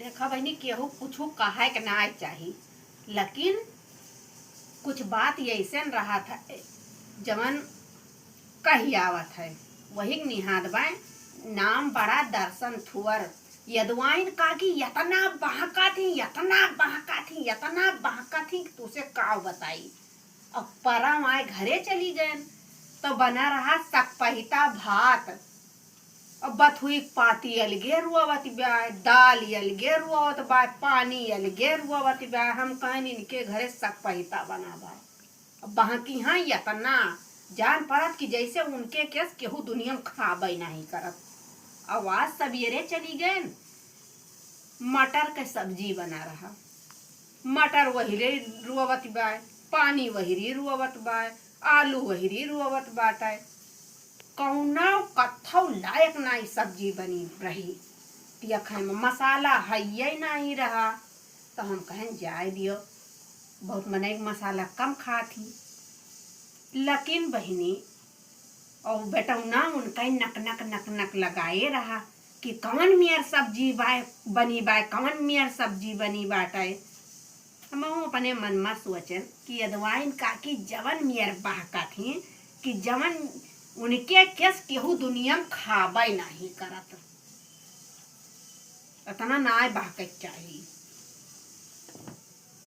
देखा बहनी केहू कुछ कहे के ना चाही, लेकिन कुछ बात ऐसे रहा था जवन कही आवत है वही निहाद बाय। नाम बड़ा दर्शन थुअर यदवाइन काकी यतना बहका थी यतना बहका थी यतना बहका थी तुसे का बताई। अब परम आए घरे चली गए तो बना रहा सकपहिता भात। अब बथुई पाती अलगे रुआवत ब्याह, दाल अलगे रुआवत बा, पानी अलगे रुआवत ब्याह। हम कहन इनके घरे सकपहिता बना बा। अब बहकी हाँ यतना जान पड़त कि जैसे उनके केस केहू दुनिया में खाबे नहीं करत। आवाज सवेरे चली गए, मटर के सब्जी बना रहा। मटर वही रुआवत बा, पानी वही रुआवत बा, आलू वही रुआवत बाटे। कौना कत्थौ लायक नहीं सब्जी बनी रही। खाए में मसाला है नहीं रहा तो हम कहें जाए दियो, बहुत मने मसाला कम खाती। लेकिन बहनी और बेटौना उनका नक नक नक नक लगाए रहा कि कौन मियर सब्जी बनी बाय, कौन मियर सब्जी बनी बाटे। हम अपने मन में सोचन कि अदवाइन काकी जवन मियर बहका थी कि जवन उनके केस केहू दुनिया में खाबे नहीं करत। इतना ना बहके चाहिए।